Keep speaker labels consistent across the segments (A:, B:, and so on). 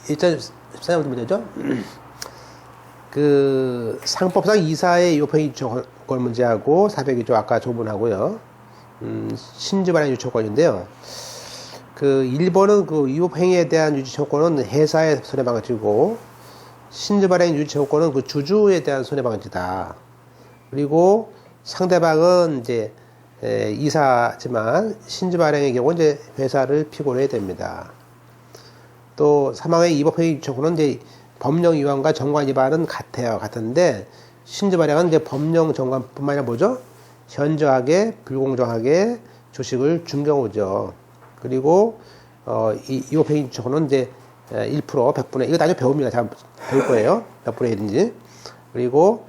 A: 1.14년 문제죠. 그 상법상 이사의 유효평의 유치권 문제하고 402조 아까 조문하고요. 신주 발행 유치권인데요. 그 1번은 그 유효행위에 대한 유지처권은 회사의 손해방지고 신주 발행 유지처권은 그 주주에 대한 손해방지다. 그리고 상대방은 이제 이사지만 신주 발행의 경우 이제 회사를 피고를 해야 됩니다. 또 사망의 위법행위 유지처권은 이제 법령 위반과 정관 위반은 같은데 신주 발행은 이제 법령 정관뿐만 아니라 뭐죠? 현저하게 불공정하게 주식을 준 경우죠. 그리고 이 위법행위 유지처권은 이제 1% 100분의 이거 나중에 배웁니다. 잘 배울 거예요. 몇 분의 1인지. 그리고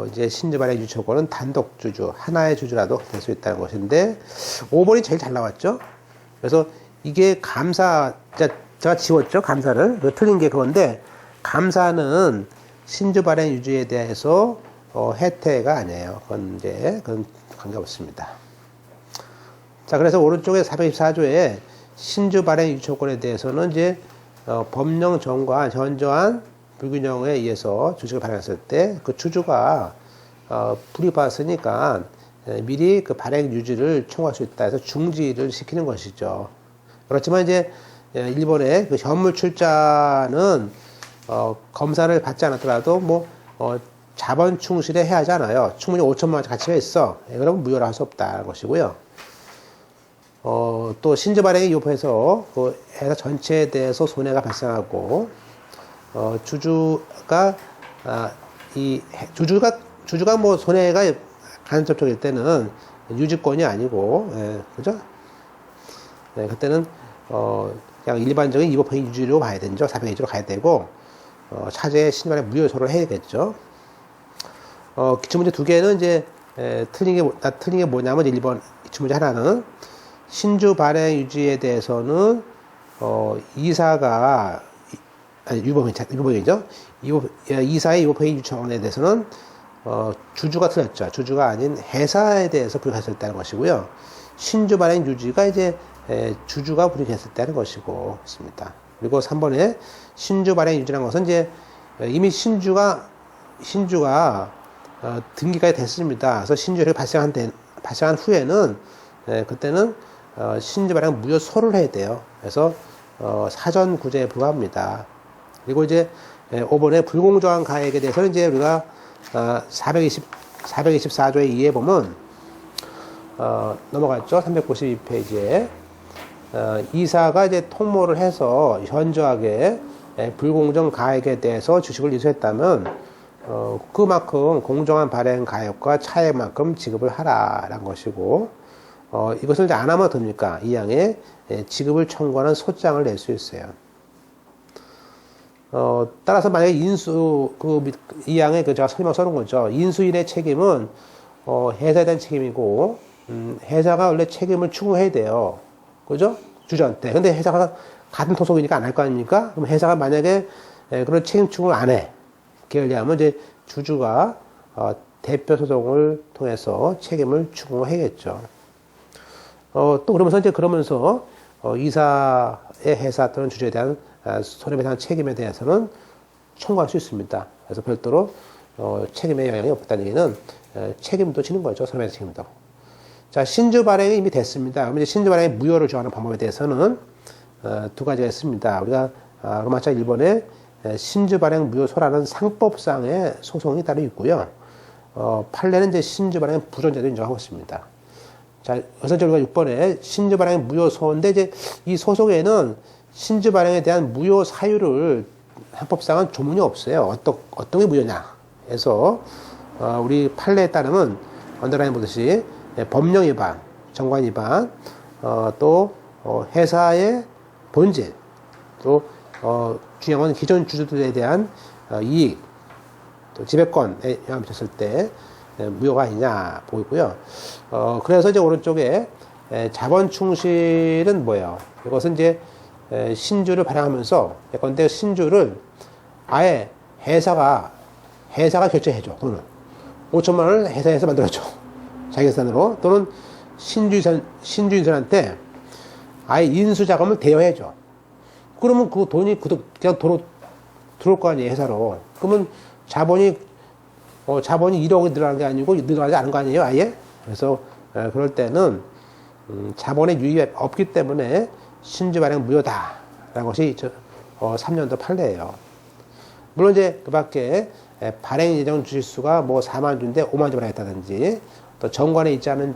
A: 이제 신주 발행 유지처권은 단독 주주, 하나의 주주라도 될 수 있다는 것인데 5번이 제일 잘 나왔죠. 그래서 이게 감사, 제가 지웠죠. 감사를. 틀린 게 그건데 감사는 신주 발행 유지에 대해서 혜택가 아니에요. 그건 관계없습니다. 자, 그래서 오른쪽에 424조에 신주 발행 유지처권에 대해서는 이제 법령 정관 현저한 불균형에 의해서 주식을 발행했을 때 그 주주가 불이익 받았으니까 미리 그 발행 유지를 청구할 수 있다 해서 중지를 시키는 것이죠. 그렇지만 이제 일본의 그 현물 출자는 검사를 받지 않았더라도 뭐 자본 충실에 해야 하잖아요. 충분히 5천만 원짜리 가치가 있어. 그러면 무효를 할 수 없다는 것이고요. 또 신주 발행이 유효해서 그 회사 전체에 대해서 손해가 발생하고 주주가 뭐 손해가 간접적일 때는 유지권이 아니고, 그죠? 네, 그때는 그냥 일반적인 위법행위 유지로 봐야 되죠. 402조로 가야 되고 차제의 신주 발행 무효소를 해야겠죠. 기출문제 두 개는 이제 틀린 게 뭐냐면 1번 기출문제 하나는 신주 발행 유지에 대해서는 이사가 유법행위죠. 이사의 유법행위 유치권에 대해서는 주주가 틀렸죠. 주주가 아닌 회사에 대해서 불이익했을 때는 것이고요. 신주 발행 유지가 이제 주주가 불이익했을 때는 것이고 있습니다. 그리고 3번에 신주 발행 유지라는 것은 이제 이미 신주가 등기가 됐습니다. 그래서 신주를 발생한 후에는 그때는 신주 발행 무효소를 해야 돼요. 그래서 사전 구제에 불과합니다. 그리고 이제 5번에 불공정한 가액에 대해서는 이제 우리가 424조에 의해 보면 넘어갔죠. 392페이지에 이사가 이제 통모를 해서 현저하게 불공정 가액에 대해서 주식을 이수했다면 그만큼 공정한 발행 가액과 차액만큼 지급을 하라라는 것이고 이것을 이제 안 하면 됩니까? 이 양에 지급을 청구하는 소장을 낼 수 있어요. 따라서 만약에 이 양에 제가 설명 써놓은 거죠. 인수인의 책임은 회사에 대한 책임이고 회사가 원래 책임을 추구해야 돼요. 그죠? 주주한테. 근데 회사가 같은 소속이니까 안 할 거 아닙니까? 그럼 회사가 만약에 그런 책임 추구를 안 해. 그러려면 이제 주주가 대표 소송을 통해서 책임을 추구해야겠죠. 또 그러면서 이사의 회사 또는 주주에 대한 손해배상 책임에 대해서는 청구할 수 있습니다. 그래서 별도로 책임에 영향이 없다는 얘기는 책임도 지는 거죠. 손해배상 책임도. 자, 신주 발행이 이미 됐습니다. 그럼 이제 신주 발행의 무효를 정하는 방법에 대해서는 두 가지가 있습니다. 우리가 로마자 1번에 신주 발행 무효소라는 상법상의 소송이 따로 있고요. 판례는 이제 신주 발행 부존재도 인정하고 있습니다. 자, 그래서 우리가 6번에 신주 발행 무효소인데 이제 이 소송에는 신주 발행에 대한 무효 사유를 상법상은 조문이 없어요. 어떤 게 무효냐. 그래서 우리 판례에 따르면 언더라인 보듯이 법령 위반, 정관 위반, 또 회사의 본질, 또 중요한 건 기존 주주들에 대한 이익, 또 지배권에 영향을 미쳤을 때 무효가 아니냐 보고 있고요. 그래서 이제 오른쪽에 자본 충실은 뭐예요? 이것은 이제 신주를 발행하면서 예컨대 신주를 아예 회사가 결제해줘. 돈을 5천만 원을 회사에서 만들어줘. 자기 예산으로. 또는 신주인한테 아예 인수자금을 대여해줘. 그러면 그 돈이 그냥 들어올 거 아니에요, 회사로. 그러면 자본이 1억이 늘어나는 게 아니고 늘어나지 않은 거 아니에요, 아예? 그래서 그럴 때는 자본의 유입이 없기 때문에 신주 발행 무효다라는 것이 3년도 판례예요. 물론 이제 그 밖에 발행 예정 주식수가 뭐 4만 주인데 5만 주 발행했다든지 또 정관에 있지 않은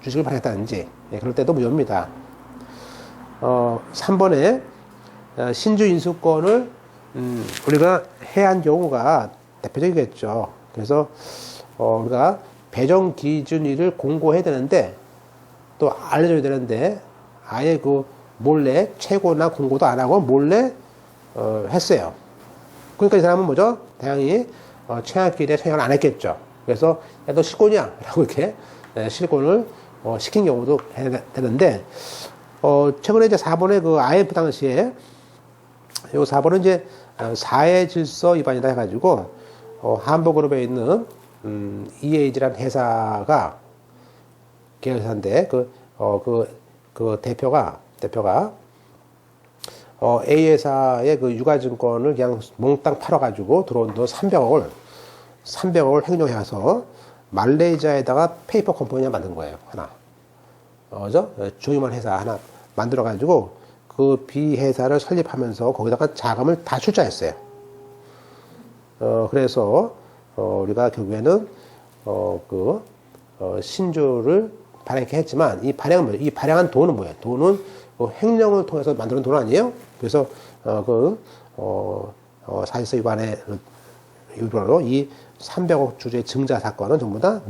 A: 주식을 발행했다든지 그럴 때도 무효입니다. 3번에 신주 인수권을 우리가 해야 한 경우가 대표적이겠죠. 그래서 우리가 배정 기준일을 공고해야 되는데 또 알려줘야 되는데 아예 그 몰래 최고나 공고도 안 하고 몰래 했어요. 그러니까 이 사람은 뭐죠? 다행히 청약길에 청약을 안 했겠죠. 그래서 야, 너 실권이야 라고 이렇게 실권을 시킨 경우도 되는데 최근에 이제 4번에 그 IMF 당시에 요 4번은 이제 사회 질서 위반이다 해가지고 함버그룹에 있는 EAG라는 회사가 계열사인데 그 대표가 A 회사의 그 유가증권을 그냥 몽땅 팔아가지고 들어온 돈 300억을 횡령해서 말레이시아에다가 페이퍼 컴퍼니 만든 거예요. 하나. 그죠? 조그만 회사 하나 만들어가지고 그 B 회사를 설립하면서 거기다가 자금을 다 출자했어요. 그래서 우리가 결국에는 신주를 발행케 했지만 이 발행한 돈은 뭐예요? 돈은 횡령을 통해서 만드는 돈 아니에요? 그래서 사실서 위반의 유로로 이 300억 주주의 증자 사건은 전부 다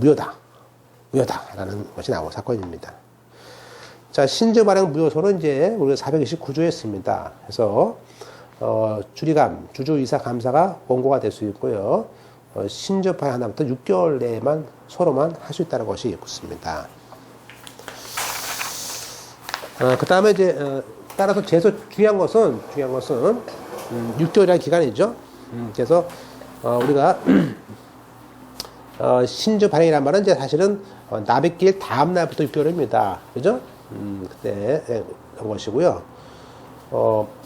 A: 무효다라는 것이 나온 사건입니다. 자, 신주 발행 무효소는 이제 우리가 429조에 있습니다. 그래서 주리감, 주주이사 감사가 원고가 될 수 있고요. 신주 발행 하나부터 6개월 내에만 서로만 할 수 있다는 것이 있습니다. 그 다음에 이제 따라서 중요한 것은 6개월이라는 기간이죠. 그래서 우리가 신주 발행이란 말은 이제 사실은 납입기일 다음 날부터 6개월입니다. 그죠? 그때 그런 것이고요.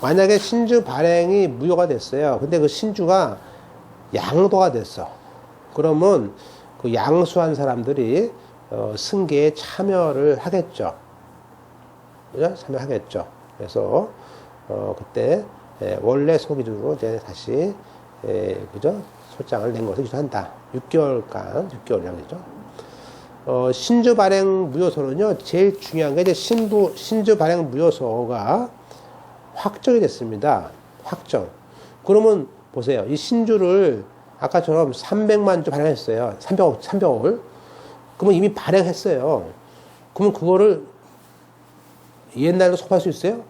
A: 만약에 신주 발행이 무효가 됐어요. 근데 그 신주가 양도가 됐어. 그러면 그 양수한 사람들이 승계에 참여를 하겠죠. 그죠? 참여하겠죠. 그래서 그때 원래 소기준으로 이제 다시 그죠? 소장을 낸 것을 기소한다. 6개월이라고 했죠. 신주 발행 무효소는요, 제일 중요한 게 이제 신주 발행 무효소가 확정이 됐습니다. 확정. 그러면 보세요. 이 신주를 아까처럼 300만 주 발행했어요. 300억을. 그러면 이미 발행했어요. 그러면 그거를 옛날로 소화할 수 있어요?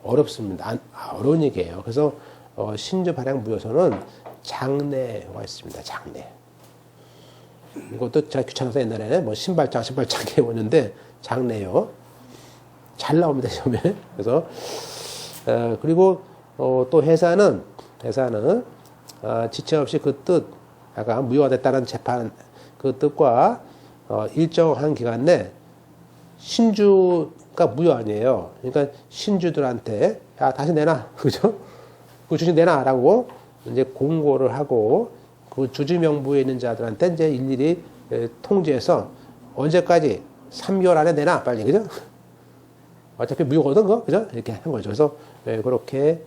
A: 어렵습니다. 어려운 얘기예요. 그래서 신주 발행 무효소는 장래가 있습니다. 장래. 이것도 제가 귀찮아서 옛날에는 뭐 신발장 해오는데 장래요. 잘 나옵니다, 시험에. 그래서 그리고 또 회사는 지체 없이 그 뜻, 아까 무효가 됐다는 재판 그 뜻과 일정한 기간 내 신주가 무효 아니에요. 그러니까 신주들한테 야 다시 내놔, 그죠? 그 주식 내놔라고 이제 공고를 하고 그 주주 명부에 있는 자들한테 이제 일일이 통지해서 언제까지 3개월 안에 내놔 빨리, 그죠? 어차피 무효거든, 그거, 그죠? 이렇게 한 거죠. 그래서 그렇게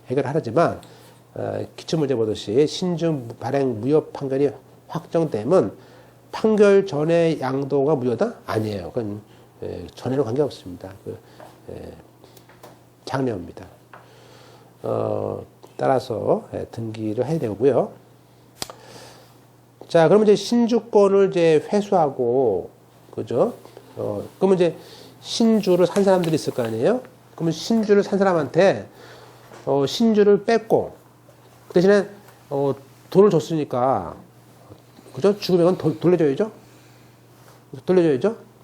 A: 해결하지만 기출문제 보듯이 신주 발행 무효 판결이 확정되면 판결 전에 양도가 무효다? 아니에요. 그건 전에는 관계없습니다. 장래입니다. 따라서 등기를 해야 되고요. 자, 그러면 이제 신주권을 이제 회수하고, 그죠? 그러면 이제 신주를 산 사람들이 있을 거 아니에요? 그러면 신주를 산 사람한테 신주를 뺏고 그 대신에 돈을 줬으니까, 그죠? 죽으면 돌려줘야죠.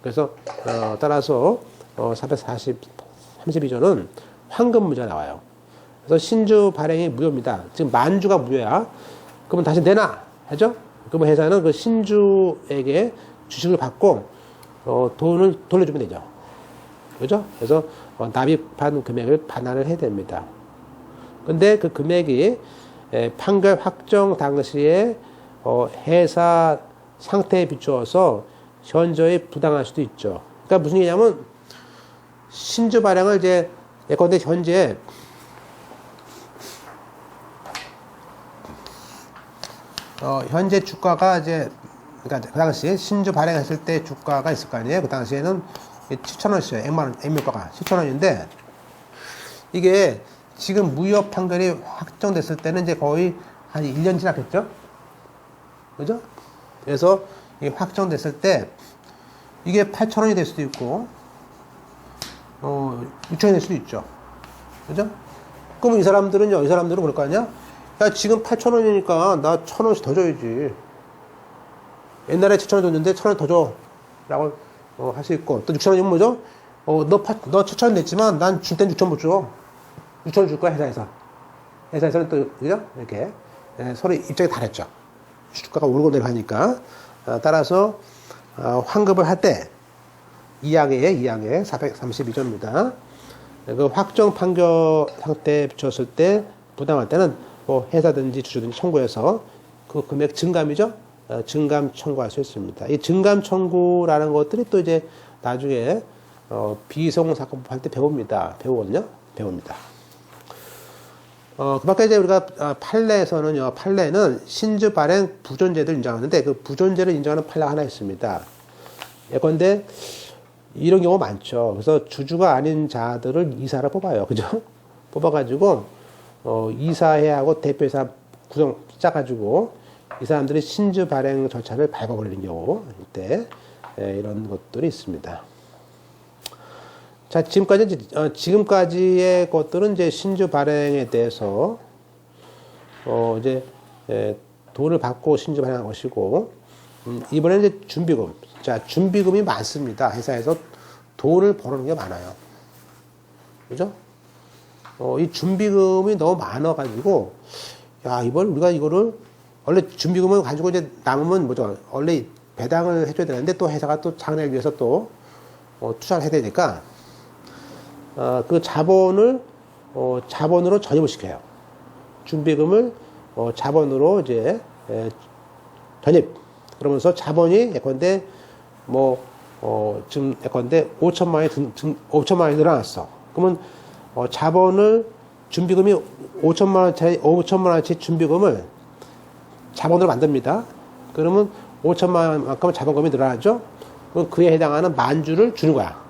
A: 그래서 따라서 432조는 황금 무죄가 나와요. 그래서 신주 발행이 무효입니다. 지금 만주가 무효야. 그러면 다시 내놔 하죠? 그러면 회사는 그 신주에게 주식을 받고 돈을 돌려주면 되죠. 그죠? 그래서 납입한 금액을 반환을 해야 됩니다. 근데 그 금액이 판결 확정 당시에 회사 상태에 비추어서 현저히 부당할 수도 있죠. 그러니까 무슨 얘기냐면 신주 발행을 이제 예컨대 현재 현재 주가가 이제 그러니까 그 당시에 신주 발행했을 때 주가가 있을 거 아니에요. 그 당시에는 7,000원이었어요. 액면가가 7,000원인데 이게 지금 무효 판결이 확정됐을 때는 이제 거의 한 1년 지났겠죠? 그죠? 그래서 이게 확정됐을 때 이게 8,000원이 될 수도 있고 6,000원이 될 수도 있죠. 그죠? 그러면 이 사람들은 그럴 거 아니야? 야, 지금 8,000원이니까 나 1,000원씩 더 줘야지. 옛날에 7,000원 줬는데 1,000원 더 줘. 라고 할 수 있고, 또 6,000원이면 뭐죠? 너 7,000원 냈지만 난 줄 땐 6,000원 못 줘. 6,000원 줄 거야, 회사에서. 회사에서는 또, 그죠? 이렇게. 서로 입장이 다르죠. 주가가 오르고 내려가니까. 따라서, 환급을 할 때, 2항에 432조입니다. 그 확정 판결 상태에 비쳤을 때, 부당할 때는 뭐 회사든지 주주든지 청구해서 그 금액 증감이죠. 증감 청구할 수 있습니다. 이 증감 청구라는 것들이 또 이제 나중에 비송사건법 할 때 배우거든요. 배웁니다. 그 밖에 이제 우리가 판례에서는요. 판례는 신주 발행 부존재를 인정하는데 그 부존재를 인정하는 판례가 하나 있습니다. 예컨대 이런 경우 많죠. 그래서 주주가 아닌 자들을 이사를 뽑아요. 그죠? 뽑아가지고 이사회하고 대표이사 구성 짜가지고 이 사람들이 신주 발행 절차를 밟아버리는 경우 이때 이런 것들이 있습니다. 자, 지금까지의 것들은 이제 신주 발행에 대해서 이제 돈을 받고 신주 발행한 것이고 이번에는 이제 준비금. 자, 준비금이 많습니다. 회사에서 돈을 버는 게 많아요. 그죠? 이 준비금이 너무 많아가지고, 야, 우리가 이거를, 원래 준비금을 가지고 이제 남으면 뭐죠? 원래 배당을 해줘야 되는데 또 회사가 또 장래를 위해서 또, 투자를 해야 되니까, 그 자본을, 자본으로 전입을 시켜요. 준비금을, 자본으로 이제, 전입. 그러면서 자본이 예컨대, 지금 예컨대 5천만 원이 늘어났어. 그러면, 자본을 준비금이 5천만 원짜리 준비금을 자본으로 만듭니다. 그러면 5천만 원만큼 자본금이 늘어나죠. 그럼 그에 해당하는 만주를 주는 거야.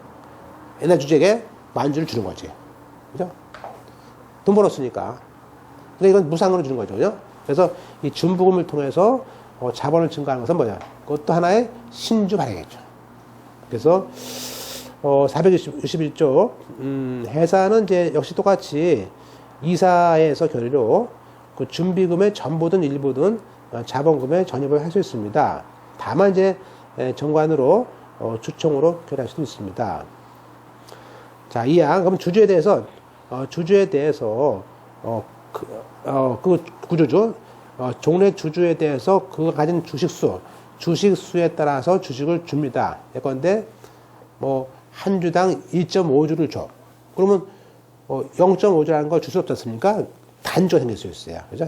A: 옛날 주주에게 만주를 주는 거지. 그죠? 돈 벌었으니까. 근데 이건 무상으로 주는 거죠. 그죠? 그래서 이 준부금을 통해서 자본을 증가하는 것은 뭐냐? 그것도 하나의 신주 발행이죠. 그래서 461조, 회사는 이제 역시 똑같이 이사에서 결의로 그 준비금의 전부든 일부든 자본금에 전입을 할 수 있습니다. 다만 이제 정관으로 주총으로 결의할 수도 있습니다. 자, 그럼 주주에 대해서 그 구조주, 종래 주주에 대해서 그가 가진 주식수에 따라서 주식을 줍니다. 예컨대 한 주당 1.5주를 줘. 그러면 0.5주라는 걸 줄 수 없지 않습니까? 단주가 생길 수 있어요. 그죠?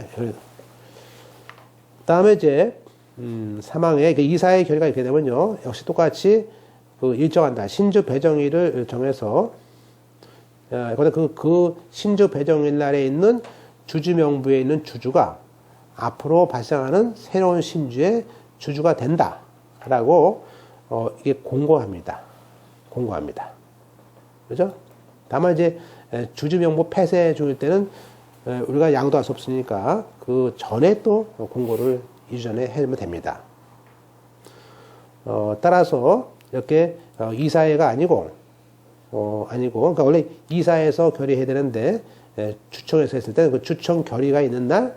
A: 다음에 이제 사망에 이사의 결의가 이렇게 되면요. 역시 똑같이 일정한다. 신주 배정일을 정해서 그 신주 배정일 날에 있는 주주 명부에 있는 주주가 앞으로 발생하는 새로운 신주의 주주가 된다라고 이게 공고합니다. 그죠? 다만 이제 주주 명부 폐쇄 중일 때는 우리가 양도할 수 없으니까 그 전에 또 공고를 2주 전에 해주면 됩니다. 따라서 이렇게 이사회가 아니고 그러니까 원래 이사회에서 결의해야 되는데 주총에서 했을 때는 그 주총 결의가 있는 날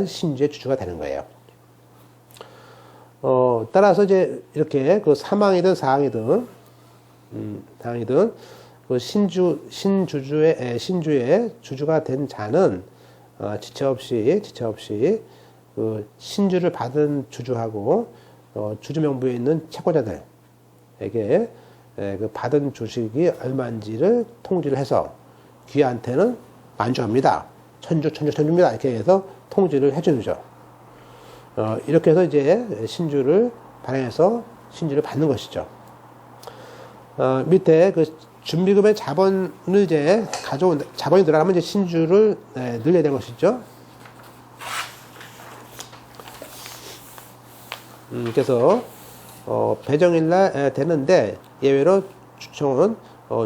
A: 신주의 주주가 되는 거예요. 따라서 이제 이렇게 그 사망이든 사항이든 그 신주의 주주가 된 자는 지체 없이 그 신주를 받은 주주하고 주주 명부에 있는 채권자들에게 그 받은 주식이 얼마인지를 통지를 해서 귀하한테는 만주합니다. 천주입니다. 이렇게 해서 통지를 해주죠. 이렇게 해서 이제 신주를 발행해서 신주를 받는 것이죠. 밑에 그 준비금의 자본을 이제 가져온, 자본이 들어가면 이제 신주를 늘려야 되는 것이죠. 그래서 배정일날 되는데 예외로 추청은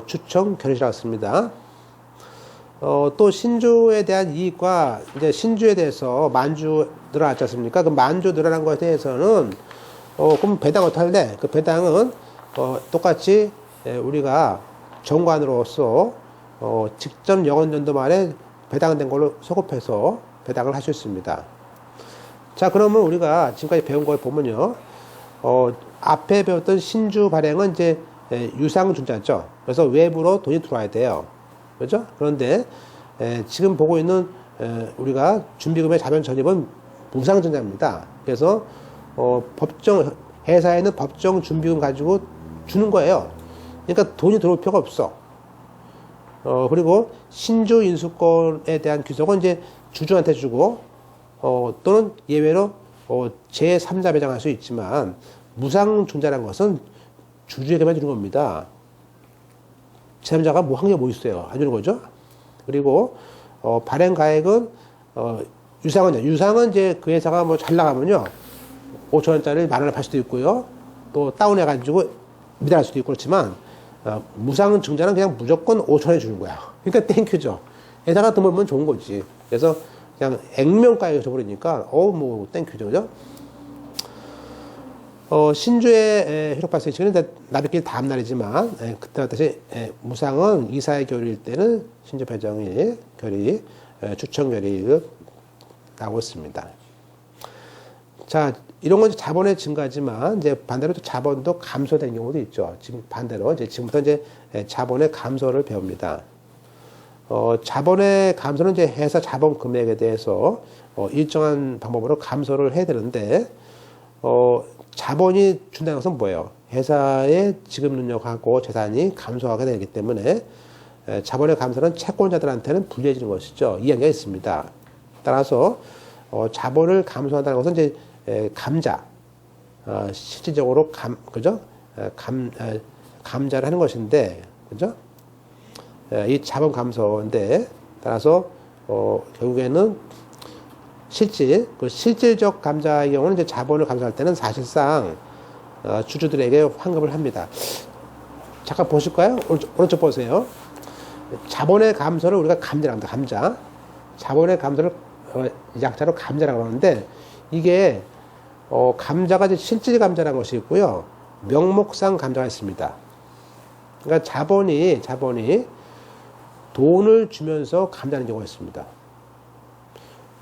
A: 추청 결의라고 씁니다. 또 신주에 대한 이익과 이제 신주에 대해서 만주 늘어났지 않습니까? 그 만주 늘어난 것에 대해서는 그럼 배당 어떻게 할래? 그 배당은 똑같이 우리가 정관으로서 직접 영원연도 말에 배당된 걸로 소급해서 배당을 할 수 있습니다. 자, 그러면 우리가 지금까지 배운 걸 보면요. 앞에 배웠던 신주 발행은 이제 유상준자죠. 그래서 외부로 돈이 들어와야 돼요. 그렇죠? 그런데 지금 보고 있는 우리가 준비금의 자본 전입은 무상전자입니다. 그래서 회사에는 법정 준비금 가지고 주는 거예요. 그러니까 돈이 들어올 필요가 없어. 그리고 신주 인수권에 대한 귀속은 이제 주주한테 주고 또는 예외로 제3자 배정할 수 있지만 무상존자라는 것은 주주에게만 주는 겁니다. 제3자가 뭐 한 게 뭐 있어요? 안 주는 거죠. 그리고 발행 가액은 유상은 이제 그 회사가 뭐 잘 나가면요 5,000원짜리 10,000원을 팔 수도 있고요. 또 다운해가지고 미달할 수도 있고 그렇지만 무상증자는 그냥 무조건 5,000원에 주는 거야. 그러니까 땡큐죠. 회사가 돈 벌면 좋은 거지. 그래서 그냥 액면가에 줘버리니까 뭐 땡큐죠. 그죠? 신주의 효력 발생 시간은 나비길 다음 날이지만 그때와 다시 무상은 이사의 결의일 때는 신주 배정일 결의 추천 결의 나오고 있습니다. 자, 이런 건 자본의 증가지만 이제 반대로 또 자본도 감소된 경우도 있죠. 지금 반대로 이제 지금부터 이제 자본의 감소를 배웁니다. 자본의 감소는 이제 회사 자본 금액에 대해서 일정한 방법으로 감소를 해야 되는데 자본이 준다는 것은 뭐예요? 회사의 지급 능력하고 재산이 감소하게 되기 때문에 자본의 감소는 채권자들한테는 불리해지는 것이죠. 이해가 있습니다. 따라서 자본을 감소한다는 것은 이제 감자, 실질적으로 그죠? 감자를 하는 것인데, 그죠? 이 자본 감소인데, 따라서 결국에는 그 실질적 감자의 경우는 이제 자본을 감소할 때는 사실상 주주들에게 환급을 합니다. 잠깐 보실까요? 오른쪽 보세요. 자본의 감소를 우리가 감자라고 합니다. 감자. 자본의 감소를 약자로 감자라고 하는데 이게 감자가 이제 실질 감자라는 것이 있고요. 명목상 감자가 있습니다. 그러니까 자본이 돈을 주면서 감자는 경우가 있습니다.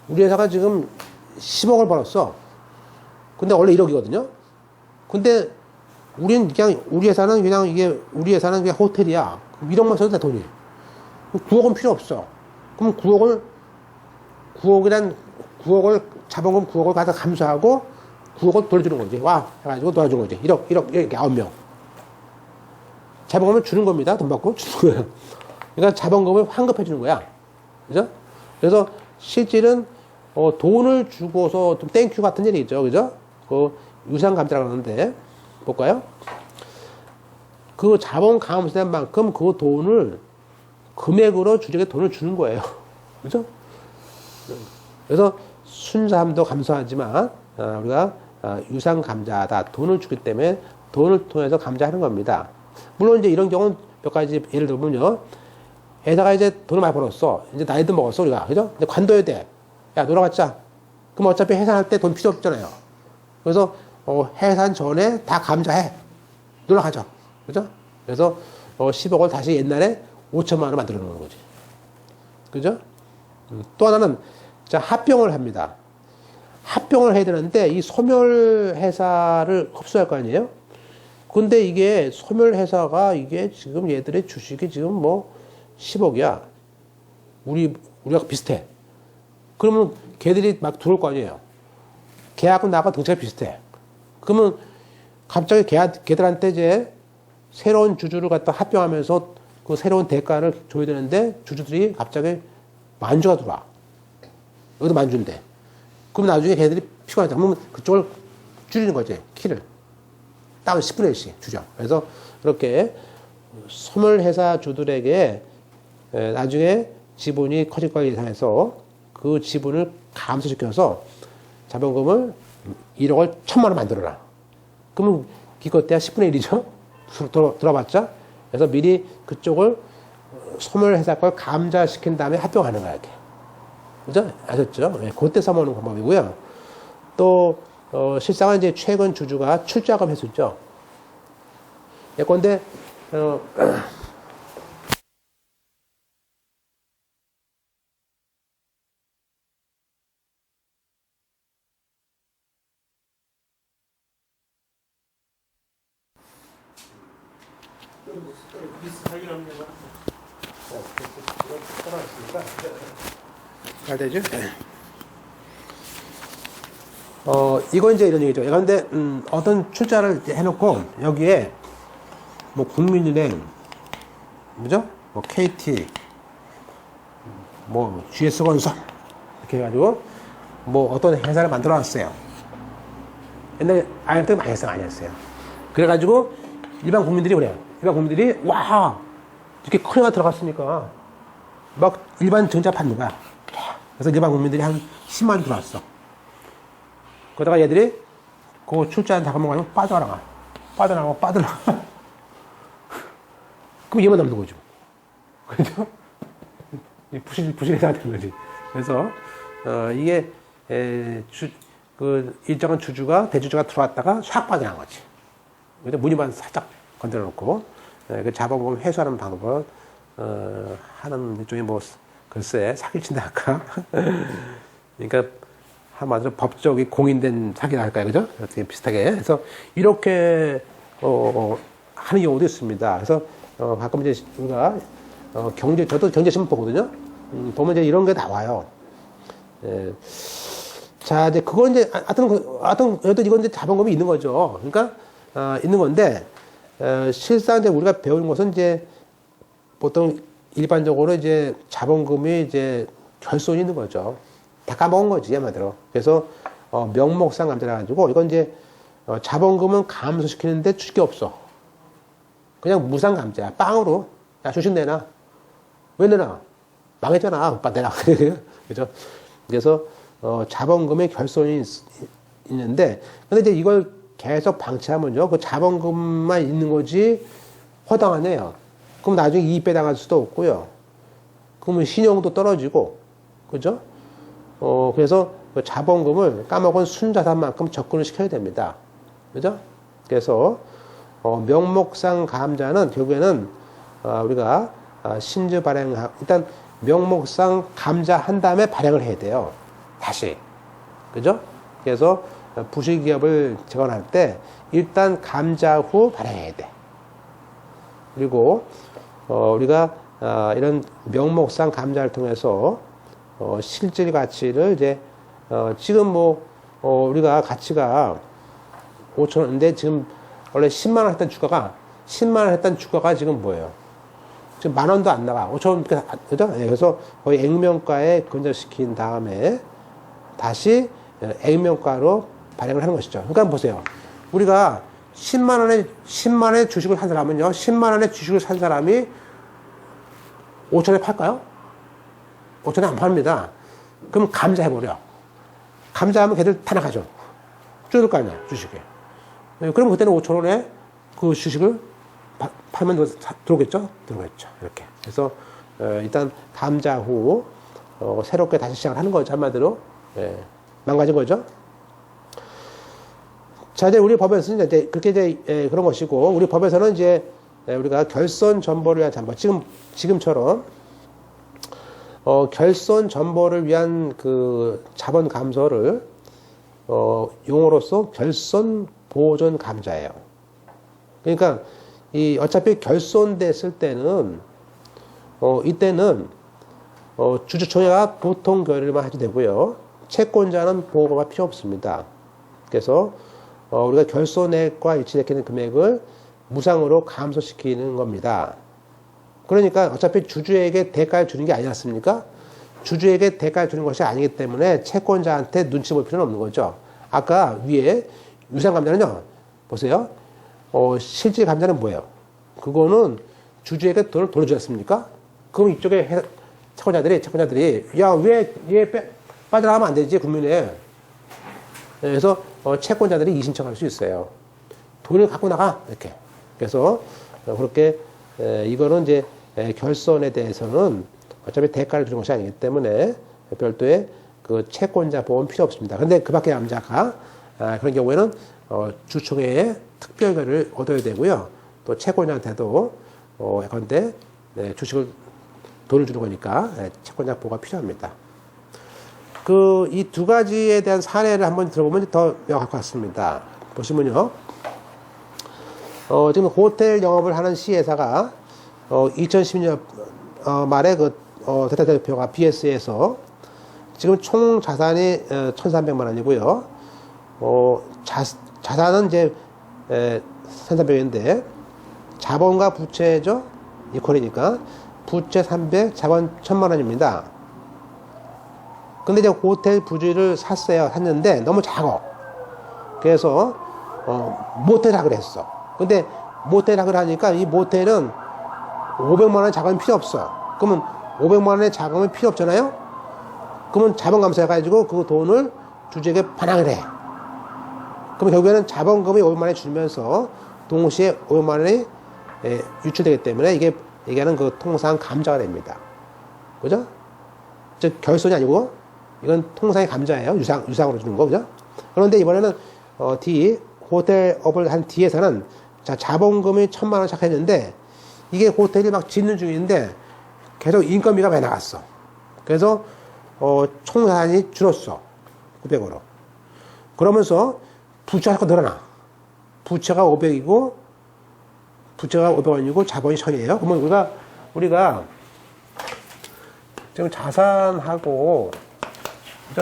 A: 우리 회사가 지금 10억을 벌었어. 근데 원래 1억이거든요. 근데 우리 회사는 그냥 호텔이야. 1억만 써도 다 돈이. 9억은 필요 없어. 그럼 9억을 자본금 9억을 갖다 감수하고 9억을 돌려주는 거지. 와 해가지고 도와주는 거지. 1억 이렇게 9명. 자본금을 주는 겁니다. 돈 받고 주는 거예요. 그러니까 자본금을 환급해 주는 거야. 그죠? 그래서 실질은 돈을 주고서 좀 땡큐 같은 일이 있죠. 그죠? 그 유상감자라고 하는데 볼까요? 그 자본 감소된 만큼 그 돈을 금액으로 주주에게 돈을 주는 거예요. 그죠? 그래서 순자함도 감소하지만 우리가 유상감자다. 돈을 주기 때문에 돈을 통해서 감자하는 겁니다. 물론 이제 이런 경우는 몇 가지 예를 들면요. 회사가 이제 돈을 많이 벌었어. 이제 나이도 먹었어, 우리가. 그죠? 이제 관둬야 돼. 야, 놀아봤자. 그럼 어차피 해산할 때 돈 필요 없잖아요. 그래서, 해산 전에 다 감자해. 놀아가죠. 그죠? 그래서, 10억을 다시 옛날에 5천만 원을 만들어 놓는 거지. 그죠? 또 하나는, 자, 합병을 합니다. 합병을 해야 되는데, 이 소멸회사를 흡수할 거 아니에요? 근데 이게 소멸회사가 이게 지금 얘들의 주식이 지금 뭐 10억이야. 우리가 비슷해. 그러면 걔들이 막 들어올 거 아니에요. 걔하고 나하고 덩치가 비슷해. 그러면 갑자기 걔들한테 이제 새로운 주주를 갖다 합병하면서 그 새로운 대가를 줘야 되는데 주주들이 갑자기 만주가 들어와. 여기도 만주인데. 그럼 나중에 걔들이 피곤하다. 그러면 그쪽을 줄이는 거지. 키를. 다운 10분의 1씩 주죠. 그래서 그렇게 소멸회사 주들에게 나중에 지분이 커질 거에 예상해서 그 지분을 감소시켜서 자본금을 1억을 1,000만 원 만들어라. 그러면 기껏해야 10분의 1이죠. 들어봤자. 그래서 미리 그쪽을 소멸회사 걸 감자시킨 다음에 합병하는 거야. 이렇게. 그죠? 아셨죠? 네, 그때 써먹는 방법이고요. 또 실상은 이제 최근 주주가 출자금 했었죠. 예컨대 잘 되죠? 네. 이건 이제 이런 얘기죠. 그런데 어떤 출자를 해놓고 여기에 뭐 국민은행, 뭐죠? 뭐 KT, 뭐 GS건설 이렇게 해가지고 뭐 어떤 회사를 만들어놨어요. 옛날에 IMF 때 많이 했어요. 그래가지고 일반 국민들이 그래요. 일반 국민들이 와 이렇게 큰 회가 들어갔으니까 막 일반 전자 받는 거야. 그래서 일반 국민들이 한 10만 원 들어왔어. 그러다가 얘들이 그 출자한 자금을 가지고 빠져나가. 그럼 얘만 남는 거죠. 그죠? 부실해야 되는 거지. 그래서, 이게, 그 일정한 대주주가 들어왔다가 샥 빠져나간 거지. 그래서 무늬만 살짝 건드려 놓고, 그 자본금 회수하는 방법을, 하는 일종의 뭐, 글쎄, 사기친다 할까? 그러니까, 한마디로 법적이 공인된 사기라 할까요? 그죠? 어떻게 비슷하게. 그래서, 이렇게, 하는 경우도 있습니다. 그래서, 가끔 이제 우리가, 저도 경제신문 보거든요? 보면 이제 이런 게 나와요. 예. 자, 이제 그건 이제, 여튼 이건 이제 자본금이 있는 거죠. 그러니까, 있는 건데, 실상 이제 우리가 배우는 것은 이제, 보통 일반적으로 이제 자본금이 이제 결손이 있는 거죠. 다 까먹은 거지, 한마디로. 그래서, 명목상 감자라 가지고, 이건 이제, 자본금은 감소시키는데 주식이 없어. 그냥 무상 감자야. 빵으로. 야, 주식 내놔. 왜 내놔? 망했잖아. 오빠 내놔. 그죠? 그래서, 자본금의 결손이 있는데, 근데 이제 이걸 계속 방치하면요. 그 자본금만 있는 거지, 허당하네요. 그럼 나중에 이익 배당할 수도 없고요. 그러면 신용도 떨어지고, 그죠? 그래서 그 자본금을 까먹은 순자산만큼 접근을 시켜야 됩니다. 그죠? 그래서, 명목상 감자는 결국에는, 우리가, 신주 일단 명목상 감자한 다음에 발행을 해야 돼요. 다시. 그죠? 그래서 부실기업을 재건할 때 일단 감자 후 발행해야 돼. 그리고, 우리가, 이런 명목상 감자를 통해서, 실질 가치를 이제, 지금 뭐, 우리가 가치가 5,000원인데 지금 원래 10만원 했던 주가가, 10만원 했던 주가가 지금 뭐예요? 지금 10,000원도 안 나가. 5,000원, 그죠? 그래서 거의 액면가에 근접시킨 다음에 다시 액면가로 발행을 하는 것이죠. 그러니까 보세요. 우리가 10만원의 주식을 산 사람은요, 10만원의 주식을 산 사람이 5,000원에 팔까요? 5,000원에 안 팝니다. 그럼 감자해버려. 감자하면 걔들 다 나가죠. 줄을 거 아니야, 주식에. 그럼 그때는 5,000원에 그 주식을 팔면 들어오겠죠? 들어오겠죠. 이렇게. 그래서, 일단 감자 후, 새롭게 다시 시작을 하는 거죠. 한마디로. 예, 망가진 거죠. 자, 이제 우리 법에서는 이제 그렇게 이제 그런 것이고, 우리 법에서는 이제 우리가 결손 전보를 위한 잠보, 지금처럼 결손 전보를 위한 그 자본 감소를 용어로서 결손 보존 감자예요. 그러니까 이 어차피 결손됐을 때는 이때는 주주총회가 보통 결의만 하게 되고요. 채권자는 보고가 필요 없습니다. 그래서 우리가 결손액과 일치되는 금액을 무상으로 감소시키는 겁니다. 그러니까 어차피 주주에게 대가를 주는 게 아니지 않습니까? 주주에게 대가를 주는 것이 아니기 때문에 채권자한테 눈치 볼 필요는 없는 거죠. 아까 위에 유상감자는요, 보세요. 실질 감자는 뭐예요? 그거는 주주에게 돈을 돌려주지 않습니까? 그럼 이쪽에 채권자들이, 야, 왜 얘 빠져나가면 안 되지, 국민에. 그래서 채권자들이 이의신청할 수 있어요. 돈을 갖고 나가, 이렇게. 그래서 그렇게 이거는 이제 결손에 대해서는 어차피 대가를 주는 것이 아니기 때문에 별도의 그 채권자 보험 필요 없습니다. 그런데 그 밖에 남자가 그런 경우에는 주총회에 특별결을 얻어야 되고요. 또 채권자한테도 그런데 주식을 돈을 주는 거니까 채권자 보호가 필요합니다. 이 두 가지에 대한 사례를 한번 들어보면 더 명확할 것 같습니다. 보시면요. 지금 호텔 영업을 하는 C회사가 2012년 말에 대타 대표가 BS에서 지금 총 자산이 1,300만 원이고요. 자산은 이제 1,300인데 자본과 부채죠. 이퀄이니까 부채 300, 자본 1,000만 원입니다. 근데 이제 호텔 부지를 샀는데 너무 작아. 그래서 모텔학을 했어. 근데 모텔학을 하니까 이 모텔은 500만 원의 자금이 필요 없어. 그러면 500만 원의 자금이 필요 없잖아요? 그러면 자본 감소해가지고 그 돈을 주주에게 반환을 해. 그럼 결국에는 자본금이 500만 원에 주면서 동시에 500만 원이 유출되기 때문에 이게 얘기하는 그 통상 감자가 됩니다. 그죠? 즉, 결손이 아니고 이건 통상의 감자예요. 유상으로 주는 거. 그죠? 그런데 이번에는 호텔업을 한 D에서는 자본금이 1,000만 원 시작했는데 이게 호텔이 막 짓는 중인데 계속 인건비가 많이 나갔어. 그래서 총 자산이 줄었어. 900으로. 그러면서 부채가 자꾸 늘어나. 부채가 500원이고 자본이 1,000이에요. 그러면 우리가 지금 자산하고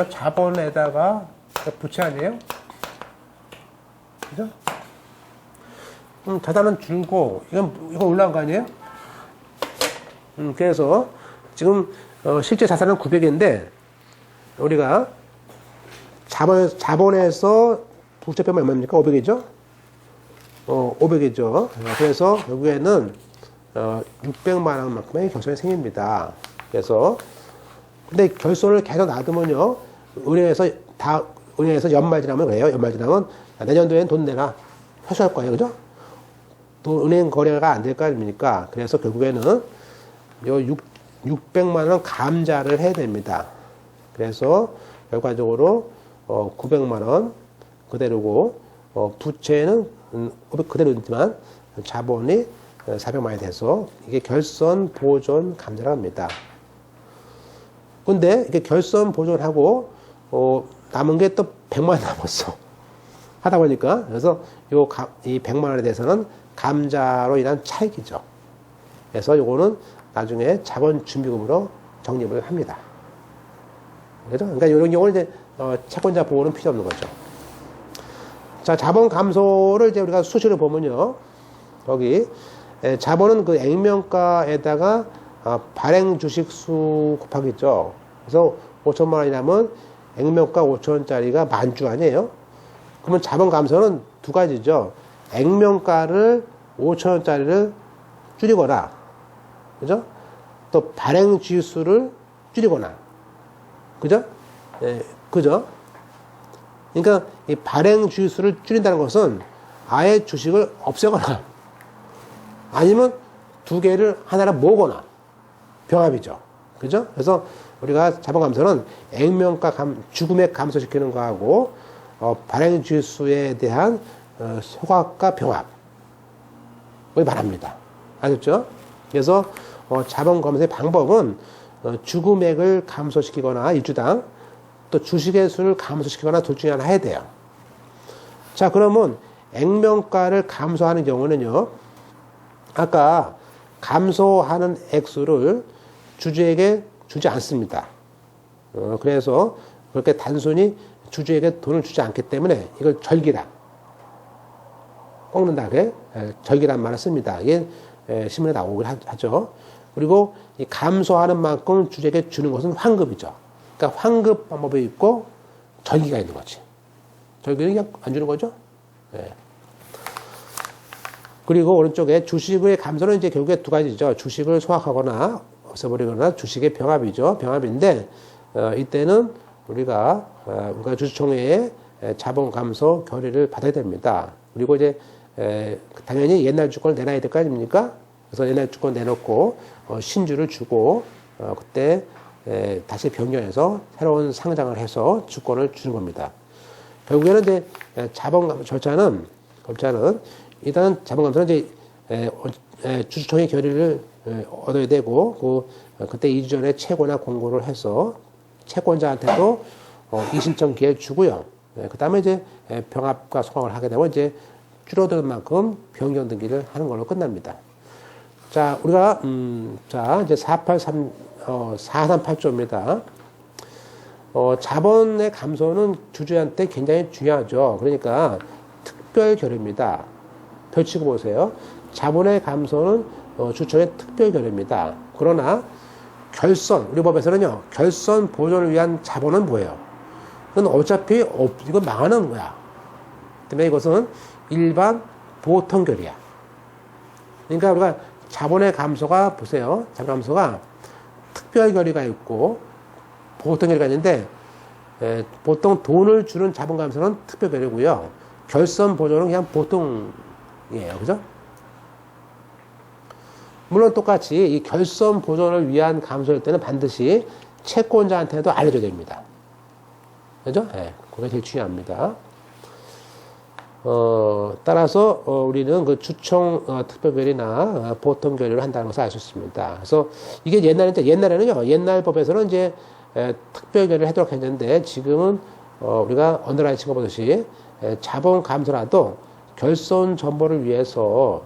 A: 자본에다가 부채 아니에요? 그죠? 자산은 줄고 이거 올라간 거 아니에요? 그래서 지금 실제 자산은 900인데 우리가 자본에서 부채 빼면 얼마입니까? 500이죠? 500이죠. 그래서 결국에는 600만 원만큼의 결손이 생깁니다. 그래서 근데 결손을 계속 놔두면요, 은행에서 연말 지나면 그래요. 연말 지나면 내년도엔 돈 내라 회수할 거예요, 그죠? 또 은행 거래가 안 될 거 아닙니까? 그래서 결국에는 요 600만 원 감자를 해야 됩니다. 그래서 결과적으로 900만 원 그대로고 부채는 500 그대로 있지만 자본이 400만 원이 돼서 이게 결손 보존 감자라고 합니다. 근데 이게 결손 보존하고 남은 게 또 100만 원 남았어. 하다 보니까 그래서 이 100만 원에 대해서는 감자로 인한 차익이죠. 그래서 요거는 나중에 자본 준비금으로 적립을 합니다. 그죠? 그러니까 이런 경우는 이제 채권자 보호는 필요 없는 거죠. 자, 자본 감소를 이제 우리가 수식을 보면요, 여기 자본은 그 액면가에다가 발행 주식 수 곱하기죠. 그래서 5천만 원이라면 액면가 5천원짜리가 10,000주 아니에요? 그러면 자본 감소는 두 가지죠. 액면가를 5천원짜리를 줄이거나, 그죠? 또 발행 주식수를 줄이거나, 그죠? 그죠? 그러니까 이 발행 주식수를 줄인다는 것은 아예 주식을 없애거나 아니면 두 개를 하나로 모으거나 병합이죠. 그죠? 그래서 우리가 자본 감소는 액면가 주금액 감소시키는 거하고 발행 주식수에 대한 소각과 병합을 말합니다. 아셨죠? 그래서 자본 감소의 방법은 주금액을 감소시키거나 일주당 또 주식의 수를 감소시키거나 둘 중에 하나 해야 돼요. 자, 그러면 액면가를 감소하는 경우는요, 아까 감소하는 액수를 주주에게 주지 않습니다. 그래서 그렇게 단순히 주주에게 돈을 주지 않기 때문에 이걸 절기다. 꺾는다. 그래? 절기란 말을 씁니다. 이게 신문에 나오긴 하죠. 그리고 이 감소하는 만큼 주주에게 주는 것은 환급이죠. 그러니까 환급 방법이 있고 절기가 있는 거지. 절기는 그냥 안 주는 거죠. 예. 그리고 오른쪽에 주식의 감소는 이제 결국에 두 가지죠. 주식을 소각하거나 없애버리거나 주식의 병합이죠. 병합인데 이때는 우리가 주주총회의 자본 감소 결의를 받아야 됩니다. 그리고 이제 당연히 옛날 주권을 내놔야 될 거 아닙니까? 그래서 옛날 주권 내놓고 신주를 주고 그때 다시 변경해서 새로운 상장을 해서 주권을 주는 겁니다. 결국에는 이제 자본 감소 절차는 일단은 자본 감소는 이제 주주총회 결의를 얻어야 되고 그때 2주 전에 채권이나 공고를 해서 채권자한테도 이신청 기회를 주고요. 그 다음에 이제 병합과 소각을 하게 되면 이제 줄어드는 만큼 변경 등기를 하는 걸로 끝납니다. 자, 우리가 이제 438조입니다. 자본의 감소는 주주한테 굉장히 중요하죠. 그러니까 특별 결의입니다. 펼치고 보세요. 자본의 감소는 주주의 특별 결의입니다. 그러나 우리 법에서는요, 결손 보존을 위한 자본은 뭐예요? 그건 어차피 이건 망하는 거야. 때문에 이것은 일반 보통 결의야. 그러니까 우리가 자본의 감소가 보세요. 자본 감소가 특별 결의가 있고 보통 결의가 있는데 보통 돈을 주는 자본 감소는 특별 결의고요. 결손 보존은 그냥 보통이에요. 그죠? 물론 똑같이 이 결손 보존을 위한 감소일 때는 반드시 채권자한테도 알려줘야 됩니다. 그죠? 네, 그게 제일 중요합니다. 따라서 우리는 그 주총 특별결의나 보통 결의를 한다는 것을 알 수 있습니다. 그래서 이게 옛날에는요, 옛날 법에서는 이제 특별결의를 하도록 했는데 지금은 우리가 언더라인 친거 보듯이 자본 감소라도 결손 전보를 위해서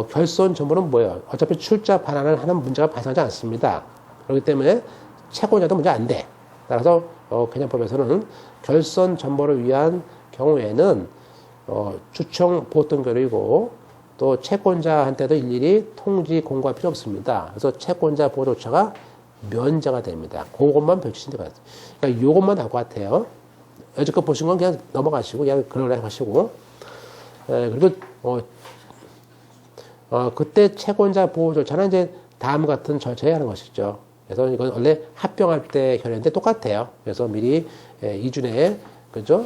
A: 결손 전보는 뭐예요? 어차피 출자 반환을 하는 문제가 발생하지 않습니다. 그렇기 때문에 채권자도 문제 안 돼. 따라서 개념법에서는 결손 전보를 위한 경우에는 주총 보통 결의고 또 채권자한테도 일일이 통지 공고할 필요 없습니다. 그래서 채권자 보호조차가 면제가 됩니다. 그것만 펼치시면 될 것 같아요. 그러니까 요것만 나올 것 같아요. 여지껏 보신 건 그냥 넘어가시고 그냥 그러려 하시고 그리고 그때 채권자 보호 절차는 이제 다음 같은 절차에 하는 것이죠. 그래서 이건 원래 합병할 때 결의인데 똑같아요. 그래서 미리 2주 내에, 그죠?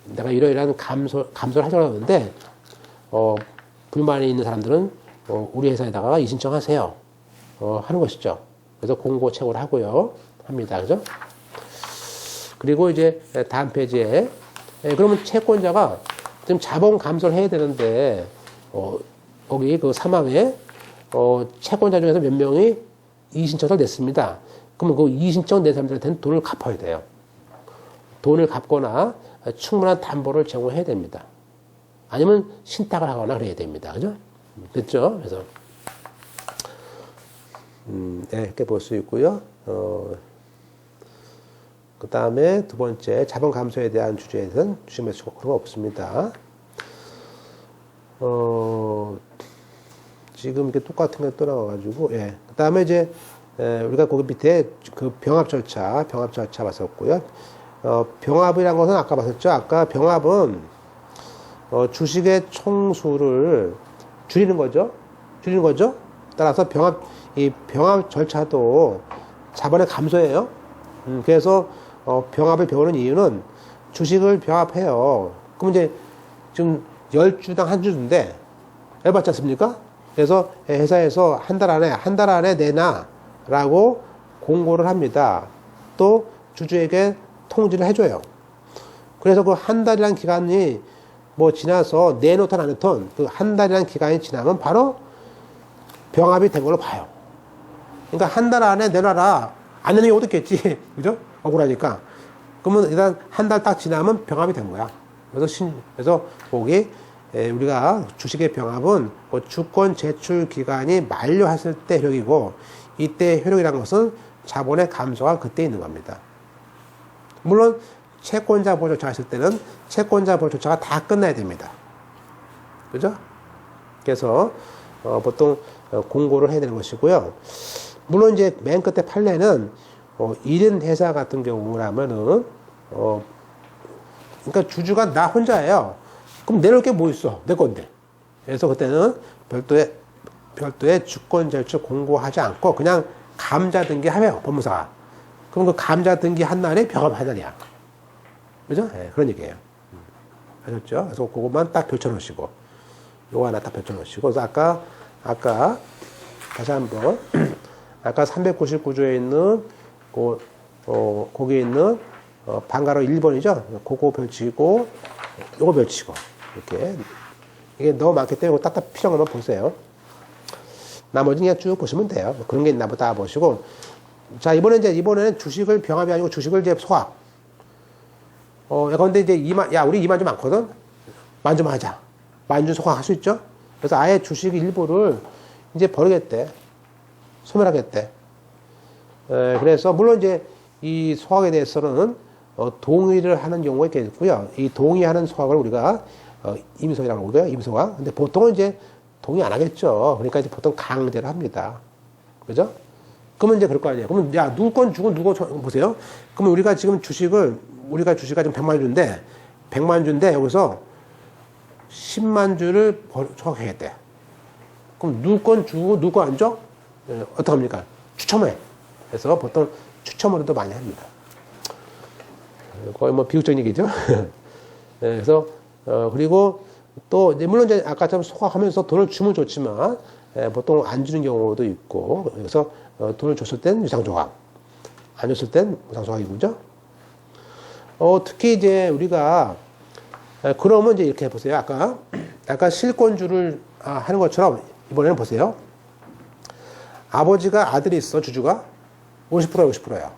A: 내가 이러이러한 감소를 하려고 하는데, 불만이 있는 사람들은, 우리 회사에다가 이신청하세요. 하는 것이죠. 그래서 공고 채고를 하고요. 합니다. 그죠? 그리고 이제 다음 페이지에, 그러면 채권자가 지금 자본 감소를 해야 되는데, 거기 그 사망에, 채권자 중에서 몇 명이 이신청을 냈습니다. 그러면 그 이신청 낸 사람들한테는 돈을 갚아야 돼요. 돈을 갚거나 충분한 담보를 제공해야 됩니다. 아니면 신탁을 하거나 그래야 됩니다. 그죠? 됐죠? 그래서, 네, 이렇게 볼 수 있고요. 그 다음에 두 번째, 자본 감소에 대한 주제에서는 주식매수 그런 거 없습니다. 지금 이렇게 똑같은 게 또 나와가지고, 예. 그 다음에 이제, 우리가 거기 밑에 그 병합 절차 봤었고요. 병합이라는 것은 아까 봤었죠. 아까 병합은, 주식의 총수를 줄이는 거죠. 따라서 이 병합 절차도 자본의 감소예요. 그래서, 병합을 배우는 이유는 주식을 병합해요. 그럼 이제 지금 10주당 한 주인데, 해봤지 않습니까? 그래서 회사에서 한 달 안에 내놔라고 공고를 합니다. 또 주주에게 통지를 해줘요. 그래서 그 한 달이라는 기간이 뭐 지나서 내놓든 안 내놓든 그 한 달이라는 기간이 지나면 바로 병합이 된 걸로 봐요. 그러니까 한 달 안에 내놔라. 안 내는 경우도 있겠지. 그죠? 억울하니까. 그러면 일단 한 달 딱 지나면 병합이 된 거야. 그래서 거기 우리가 주식의 병합은 주권 제출 기간이 만료했을 때 효력이고 이때 효력이라는 것은 자본의 감소가 그때 있는 겁니다. 물론 채권자 보호 조차 했을 때는 채권자 보호 조차가 다 끝나야 됩니다. 그죠? 그래서 보통 공고를 해야 되는 것이고요. 물론 이제 맨 끝에 판례는 이른 회사 같은 경우라면은 그러니까 주주가 나 혼자예요. 그럼 내놓을 게 뭐 있어? 내 건데. 그래서 그때는 별도의 주권 절차 공고하지 않고 그냥 감자 등기하면 법무사가. 그럼 그 감자 등기한 날에 병합 한 날이야. 그죠? 네, 그런 얘기예요. 아셨죠? 그래서 그것만 딱 별쳐놓으시고, 요거 하나 딱 별쳐놓으시고, 그래서 아까 다시 한번 아까 399조에 있는 거기에 있는 방가로 1번이죠. 그거 별치고 요거 별치고 이렇게 이게 너무 많기 때문에 딱딱 필요한 것만 보세요. 나머지 그냥 쭉 보시면 돼요. 뭐 그런 게 있나 보다 보시고. 자, 이번에는 주식을 병합이 아니고 주식을 이제 소합. 근데 이제 우리 2만 좀 많거든? 만 좀 하자. 만 좀 소각할 수 있죠? 그래서 아예 주식 일부를 이제 버리겠대. 소멸하겠대. 그래서, 물론 이제 이 소각에 대해서는, 동의를 하는 경우가 있고요. 이 동의하는 소각을 우리가, 임소각이라고 그러고요. 임소각. 근데 보통은 이제 동의 안 하겠죠. 그러니까 이제 보통 강제를 합니다. 그죠? 그러면 이제 그럴 거 아니에요. 그러면, 야, 누구 건 주고 누구 건 보세요. 그러면 우리가 지금 우리가 주식가 지금 100만 주인데, 100만 주인데, 여기서 10만 주를 소각해야겠대. 그럼 누구 건 주고 누구 건 안 줘? 어떡합니까? 추첨해. 그래서 보통 추첨으로도 많이 합니다. 거의 뭐 비극적인 얘기죠. 그래서, 그리고 또, 이제 물론 이제 아까처럼 소각하면서 돈을 주면 좋지만, 보통 안 주는 경우도 있고, 그래서 돈을 줬을 땐 유상조각, 안 줬을 땐 무상조각이죠. 특히 이제 우리가, 그러면 이제 이렇게 해보세요. 아까 실권주를 하는 것처럼 이번에는 보세요. 아버지가 아들이 있어, 주주가. 50%야, 50%야.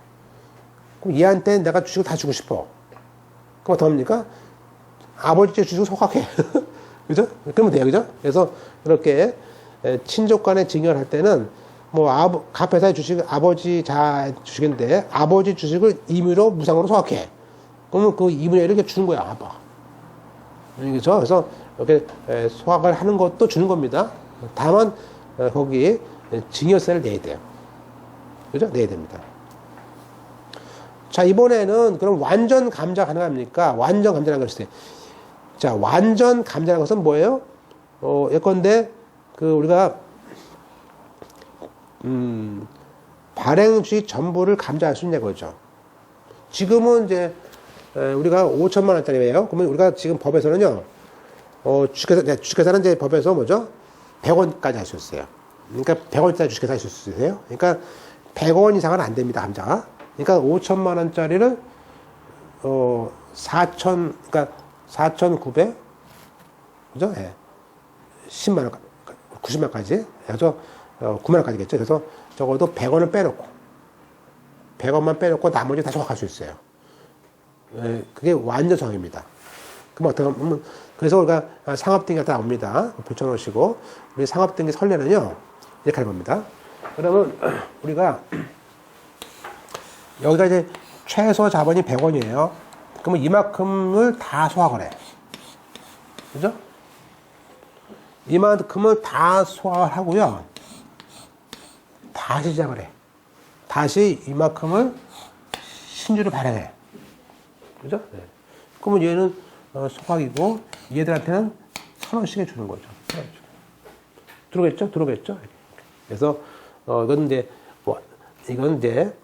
A: 그럼 얘한테 내가 주식을 다 주고 싶어. 그럼 어떡합니까? 아버지 주식을 소각해. 그죠? 그러면 돼요, 그죠? 그래서 이렇게 친족 간에 증여할 때는 갑회사의 주식, 아버지 주식인데, 아버지 주식을 임의로 무상으로 소각해. 그러면 그 임의로 이렇게 주는 거야, 아빠. 그렇죠? 그래서 이렇게 소각을 하는 것도 주는 겁니다. 다만 거기 증여세를 내야 돼요. 그죠? 내야 됩니다. 자, 이번에는 그럼 완전 감자 가능합니까? 완전 감자라는 것이. 자, 완전 감자라는 것은 뭐예요? 예컨대 우리가 발행 주식 전부를 감자할 수 있냐 그거죠. 지금은 이제 우리가 5천만 원짜리예요. 그러면 우리가 지금 법에서는요, 주식회사는 이제 법에서 뭐죠? 100원까지 할 수 있어요. 그러니까 100원짜리 주식회사 할 수 있어요. 그러니까 100원 이상은 안 됩니다, 감자가. 그러니까 5천만 원짜리를, 4,900, 그죠? 예. 10만 원, 90만 원까지. 그래서, 9만 원까지겠죠. 그래서 적어도 100원을 빼놓고, 100원만 빼놓고 나머지 다 소각할 수 있어요. 그게 완전 정입니다. 그럼 어떻게 하면, 그래서 우리가 상업등기가 다 나옵니다. 붙여놓으시고, 우리 상업등기 선례는요, 이렇게 하는 겁니다. 그러면 우리가, 여기가 이제 최소 자본이 100원이에요. 그러면 이만큼을 다 소각을 해. 그죠? 이만큼을 다 소각을 하고요. 다시 시작을 해. 다시 이만큼을 신주를 발행해. 그죠? 네. 그러면 얘는 소각이고 얘들한테는 1,000원씩 주는 거죠. 들어오겠죠? 들어오겠죠? 그래서 이건 이제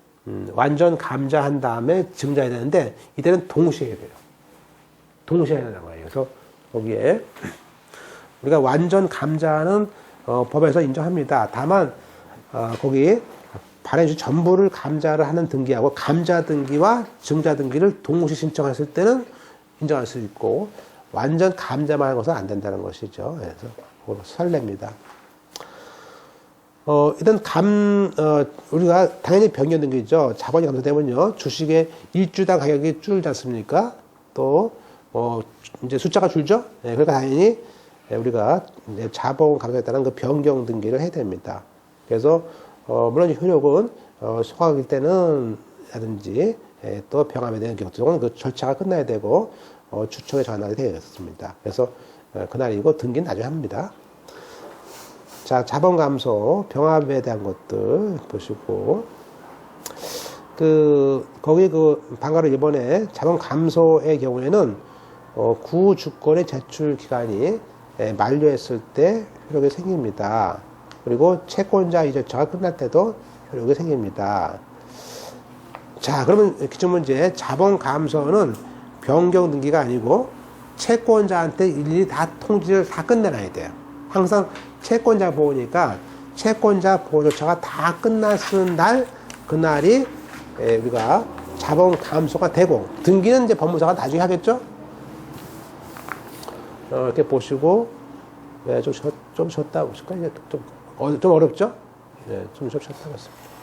A: 완전 감자한 다음에 증자해야 되는데 이때는 동시에 해야 돼요. 동시에 해야 되는 거예요. 그래서 거기에 우리가 완전 감자는 법에서 인정합니다. 다만 거기 발행주 전부를 감자를 하는 등기하고 감자 등기와 증자 등기를 동시에 신청했을 때는 인정할 수 있고 완전 감자만 하는 것은 안 된다는 것이죠. 그래서 그걸 설렙니다. 일단 우리가 당연히 변경 등기죠. 자본이 감소되면요. 주식의 1주당 가격이 줄지 않습니까? 또, 이제 숫자가 줄죠? 네, 그러니까 당연히 우리가 자본 감소에 따른 그 변경 등기를 해야 됩니다. 그래서, 물론 효력은, 소각일 때는, 라든지, 또 병합에 대한 경우는 그 절차가 끝나야 되고, 추첨에 전환이 되었습니다. 그래서, 그날이고 등기는 나중에 합니다. 자, 자본 감소, 병합에 대한 것들 보시고, 거기 방가로 이번에 자본 감소의 경우에는, 구주권의 제출 기간이 만료했을 때 효력이 생깁니다. 그리고 채권자 이전처가 끝날 때도 효력이 생깁니다. 자, 그러면 기출문제, 자본 감소는 변경 등기가 아니고 채권자한테 일일이 다 통지를 다 끝내놔야 돼요. 항상 채권자 보호니까 채권자 보호 절차가 다 끝났은 날, 그날이 우리가 자본 감소가 되고, 등기는 이제 법무사가 나중에 하겠죠? 이렇게 보시고, 좀 쉬었다 보실까요? 좀 어렵죠? 좀 쉬었다 보습니다.